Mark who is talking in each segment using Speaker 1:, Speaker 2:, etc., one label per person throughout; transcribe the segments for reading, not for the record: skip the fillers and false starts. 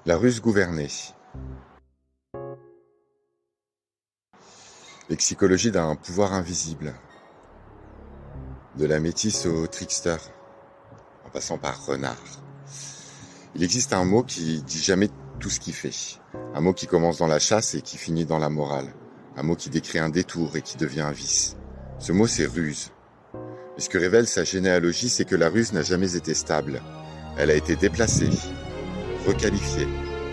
Speaker 1: La ruse gouvernée. Lexicologie d'un pouvoir invisible. De la métisse au trickster, en passant par renard. Il existe un mot qui dit jamais tout ce qu'il fait. Un mot qui commence dans la chasse et qui finit dans la morale. Un mot qui décrit un détour et qui devient un vice. Ce mot, c'est ruse. Et ce que révèle sa généalogie, c'est que la ruse n'a jamais été stable. Elle a été déplacée, requalifiée,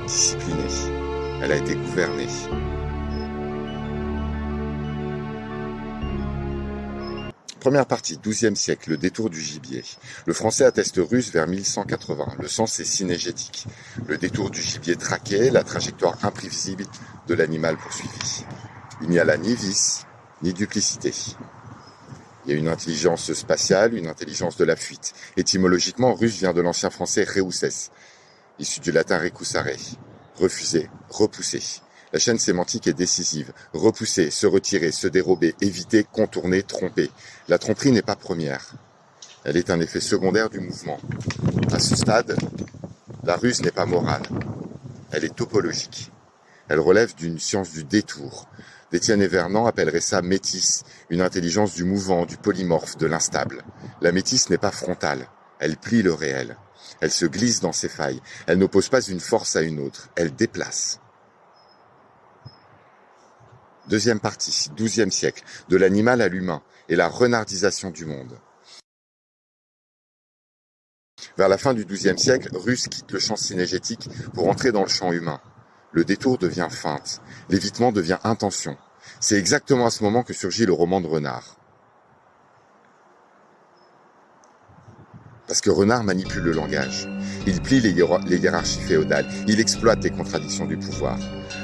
Speaker 1: disciplinée. Elle a été gouvernée. Première partie, XIIe siècle, le détour du gibier. Le français atteste ruse vers 1180. Le sens est synégétique. Le détour du gibier traqué, la trajectoire imprévisible de l'animal poursuivi. Il n'y a là ni vice, ni duplicité. Il y a une intelligence spatiale, une intelligence de la fuite. Étymologiquement, ruse vient de l'ancien français reusses, issu du latin recusare, refuser, repousser. La chaîne sémantique est décisive. Repousser, se retirer, se dérober, éviter, contourner, tromper. La tromperie n'est pas première. Elle est un effet secondaire du mouvement. À ce stade, la ruse n'est pas morale. Elle est topologique. Elle relève d'une science du détour. Détienne et Vernant appelleraient ça métisse, une intelligence du mouvant, du polymorphe, de l'instable. La métisse n'est pas frontale. Elle plie le réel. Elle se glisse dans ses failles. Elle n'oppose pas une force à une autre. Elle déplace. Deuxième partie, XIIe siècle, de l'animal à l'humain et la renardisation du monde. Vers la fin du XIIe siècle, Ruse quitte le champ synégétique pour entrer dans le champ humain. Le détour devient feinte, l'évitement devient intention. C'est exactement à ce moment que surgit le roman de Renard. Parce que Renard manipule le langage. Il plie les hiérarchies féodales. Il exploite les contradictions du pouvoir.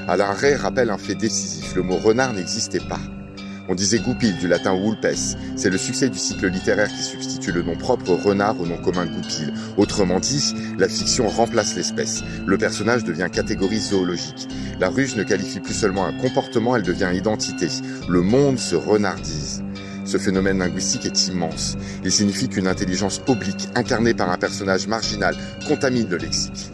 Speaker 1: Alain Ray rappelle un fait décisif. Le mot renard n'existait pas. On disait goupil, du latin vulpes. C'est le succès du cycle littéraire qui substitue le nom propre renard au nom commun goupil. Autrement dit, la fiction remplace l'espèce. Le personnage devient catégorie zoologique. La ruse ne qualifie plus seulement un comportement, elle devient identité. Le monde se renardise. Ce phénomène linguistique est immense. Il signifie qu'une intelligence oblique, incarnée par un personnage marginal, contamine le lexique.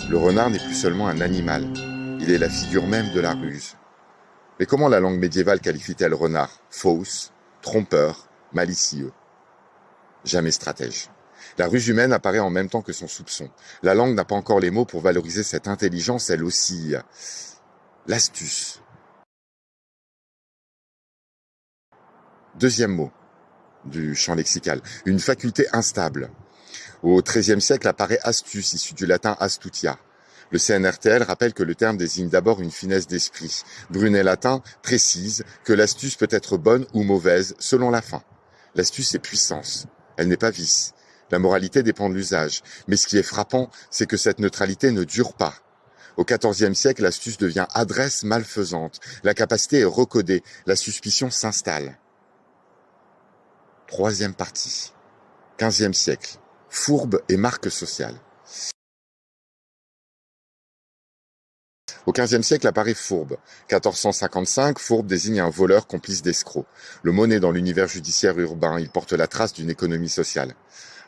Speaker 1: Le renard n'est plus seulement un animal. Il est la figure même de la ruse. Mais comment la langue médiévale qualifie-t-elle renard? Fausse, trompeur, malicieux. Jamais stratège. La ruse humaine apparaît en même temps que son soupçon. La langue n'a pas encore les mots pour valoriser cette intelligence, elle aussi. L'astuce. Deuxième mot du champ lexical, une faculté instable. Au XIIIe siècle apparaît astuce, issu du latin astutia. Le CNRTL rappelle que le terme désigne d'abord une finesse d'esprit. Brunet-Latin précise que l'astuce peut être bonne ou mauvaise selon la fin. L'astuce est puissance, elle n'est pas vice. La moralité dépend de l'usage. Mais ce qui est frappant, c'est que cette neutralité ne dure pas. Au XIVe siècle, l'astuce devient adresse malfaisante. La capacité est recodée, la suspicion s'installe. Troisième partie. XVe siècle. Fourbe et marque sociale. Au XVe siècle apparaît fourbe. 1455, fourbe désigne un voleur complice d'escrocs. Le mot naît dans l'univers judiciaire urbain, il porte la trace d'une économie sociale.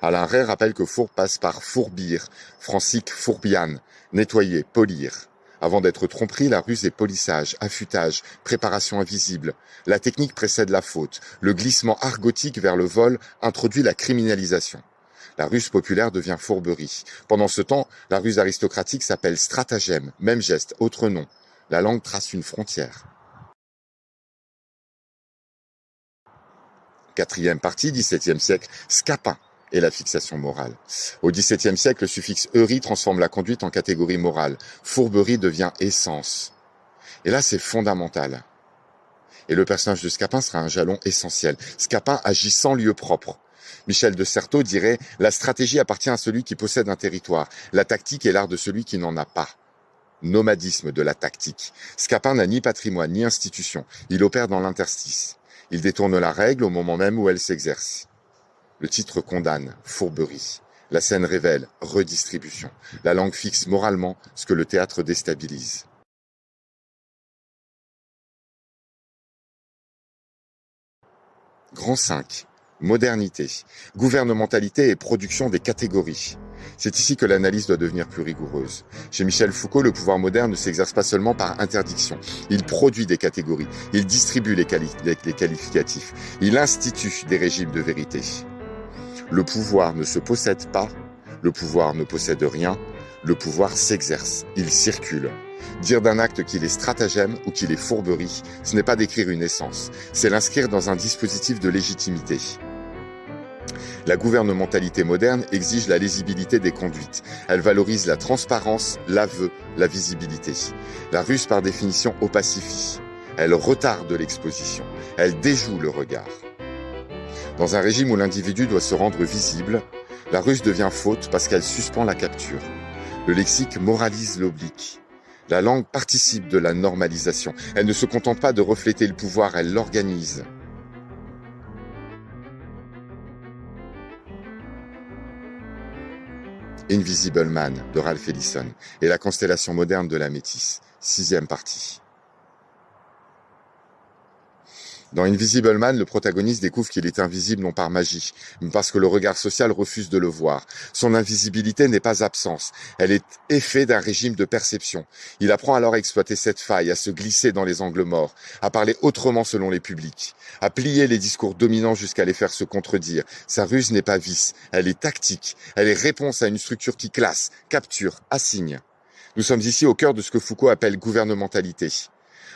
Speaker 1: Alain Ray rappelle que fourbe passe par fourbir, francique fourbiane, nettoyer, polir. Avant d'être tromperie, la ruse est polissage, affûtage, préparation invisible. La technique précède la faute. Le glissement argotique vers le vol introduit la criminalisation. La ruse populaire devient fourberie. Pendant ce temps, la ruse aristocratique s'appelle stratagème, même geste, autre nom. La langue trace une frontière. Quatrième partie, XVIIe siècle, scapin et la fixation morale. Au XVIIe siècle, le suffixe eurie transforme la conduite en catégorie morale. Fourberie devient essence. Et là, c'est fondamental. Et le personnage de Scapin sera un jalon essentiel. Scapin agit sans lieu propre. Michel de Certeau dirait « La stratégie appartient à celui qui possède un territoire. La tactique est l'art de celui qui n'en a pas. » Nomadisme de la tactique. Scapin n'a ni patrimoine, ni institution. Il opère dans l'interstice. Il détourne la règle au moment même où elle s'exerce. Le titre condamne, fourberie. La scène révèle, redistribution. La langue fixe moralement ce que le théâtre déstabilise. Grand 5. modernité, gouvernementalité et production des catégories. C'est ici que l'analyse doit devenir plus rigoureuse. Chez Michel Foucault, le pouvoir moderne ne s'exerce pas seulement par interdiction. Il produit des catégories, il distribue les qualificatifs, il institue des régimes de vérité. Le pouvoir ne se possède pas, le pouvoir ne possède rien, le pouvoir s'exerce, il circule. Dire d'un acte qu'il est stratagème ou qu'il est fourberie, ce n'est pas décrire une essence, c'est l'inscrire dans un dispositif de légitimité. La gouvernementalité moderne exige la lisibilité des conduites. Elle valorise la transparence, l'aveu, la visibilité. La ruse, par définition, opacifie. Elle retarde l'exposition. Elle déjoue le regard. Dans un régime où l'individu doit se rendre visible, la ruse devient faute parce qu'elle suspend la capture. Le lexique moralise l'oblique. La langue participe de la normalisation. Elle ne se contente pas de refléter le pouvoir, elle l'organise. Invisible Man de Ralph Ellison et la constellation moderne de la métisse, 6e partie. Dans Invisible Man, le protagoniste découvre qu'il est invisible non par magie, mais parce que le regard social refuse de le voir. Son invisibilité n'est pas absence, elle est effet d'un régime de perception. Il apprend alors à exploiter cette faille, à se glisser dans les angles morts, à parler autrement selon les publics, à plier les discours dominants jusqu'à les faire se contredire. Sa ruse n'est pas vice, elle est tactique, elle est réponse à une structure qui classe, capture, assigne. Nous sommes ici au cœur de ce que Foucault appelle gouvernementalité.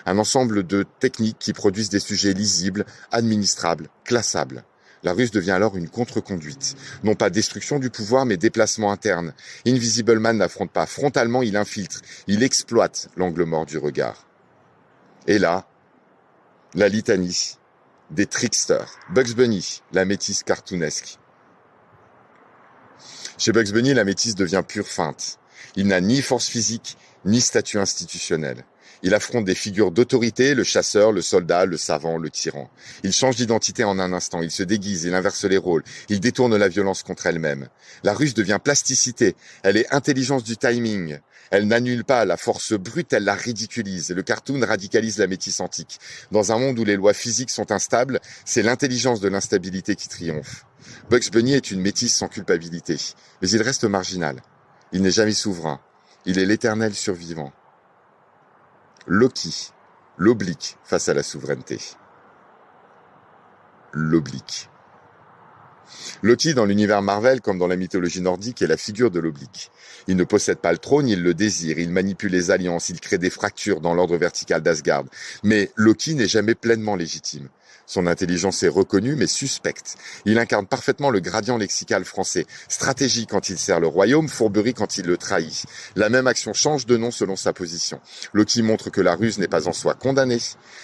Speaker 1: Un ensemble de techniques qui produisent des sujets lisibles, administrables, classables. La ruse devient alors une contre-conduite. Non pas destruction du pouvoir, mais déplacement interne. Invisible Man n'affronte pas frontalement, il infiltre. Il exploite l'angle mort du regard. Et là, la litanie des tricksters. Bugs Bunny, la métisse cartoonesque. Chez Bugs Bunny, la métisse devient pure feinte. Il n'a ni force physique, ni statut institutionnel. Il affronte des figures d'autorité, le chasseur, le soldat, le savant, le tyran. Il change d'identité en un instant, il se déguise, il inverse les rôles, il détourne la violence contre elle-même. La ruse devient plasticité, elle est intelligence du timing. Elle n'annule pas la force brute, elle la ridiculise. Le cartoon radicalise la métisse antique. Dans un monde où les lois physiques sont instables, c'est l'intelligence de l'instabilité qui triomphe. Bugs Bunny est une métisse sans culpabilité, mais il reste marginal. Il n'est jamais souverain, il est l'éternel survivant. Loki, l'oblique face à la souveraineté. L'oblique. Loki, dans l'univers Marvel, comme dans la mythologie nordique, est la figure de l'oblique. Il ne possède pas le trône, il le désire, il manipule les alliances, il crée des fractures dans l'ordre vertical d'Asgard. Mais Loki n'est jamais pleinement légitime. Son intelligence est reconnue, mais suspecte. Il incarne parfaitement le gradient lexical français. Stratégie quand il sert le royaume, fourberie quand il le trahit. La même action change de nom selon sa position. Loki montre que la ruse n'est pas en soi condamnée.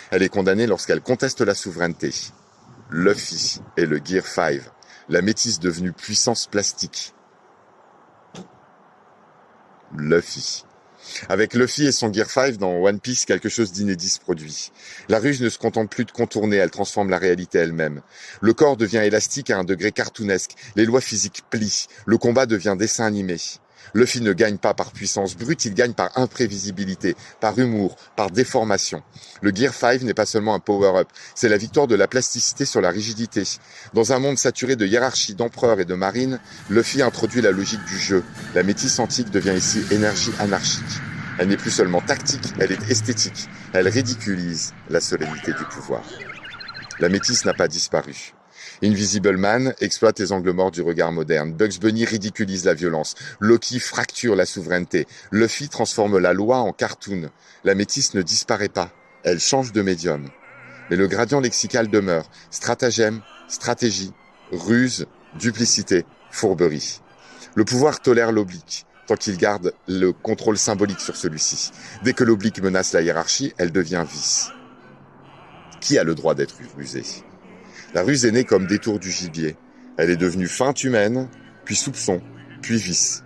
Speaker 1: Elle est condamnée lorsqu'elle conteste la souveraineté. Luffy et le Gear 5, la métisse devenue puissance plastique. Luffy. Avec Luffy et son Gear 5 dans One Piece, quelque chose d'inédit se produit. La ruse ne se contente plus de contourner, elle transforme la réalité elle-même. Le corps devient élastique à un degré cartoonesque, les lois physiques plient, le combat devient dessin animé. Luffy ne gagne pas par puissance brute, il gagne par imprévisibilité, par humour, par déformation. Le Gear 5 n'est pas seulement un power-up, c'est la victoire de la plasticité sur la rigidité. Dans un monde saturé de hiérarchie, d'empereurs et de marines, Luffy introduit la logique du jeu. La métisse antique devient ici énergie anarchique. Elle n'est plus seulement tactique, elle est esthétique. Elle ridiculise la solennité du pouvoir. La métisse n'a pas disparu. Invisible Man exploite les angles morts du regard moderne. Bugs Bunny ridiculise la violence. Loki fracture la souveraineté. Luffy transforme la loi en cartoon. La métisse ne disparaît pas. Elle change de médium. Mais le gradient lexical demeure. Stratagème, stratégie, ruse, duplicité, fourberie. Le pouvoir tolère l'oblique, tant qu'il garde le contrôle symbolique sur celui-ci. Dès que l'oblique menace la hiérarchie, elle devient vice. Qui a le droit d'être rusé ? La ruse est née comme détour du gibier. Elle est devenue feinte humaine, puis soupçon, puis vice.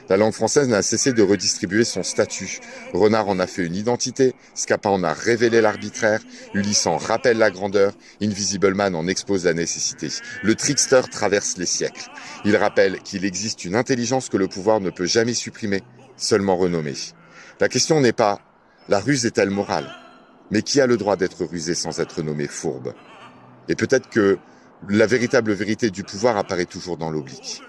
Speaker 1: La langue française n'a cessé de redistribuer son statut. Renard en a fait une identité, Scapin en a révélé l'arbitraire, Ulysse en rappelle la grandeur, Invisible Man en expose la nécessité. Le trickster traverse les siècles. Il rappelle qu'il existe une intelligence que le pouvoir ne peut jamais supprimer, seulement renommer. La question n'est pas « la ruse est-elle morale ?» mais qui a le droit d'être rusé sans être nommé fourbe ? Et peut-être que la véritable vérité du pouvoir apparaît toujours dans l'oblique.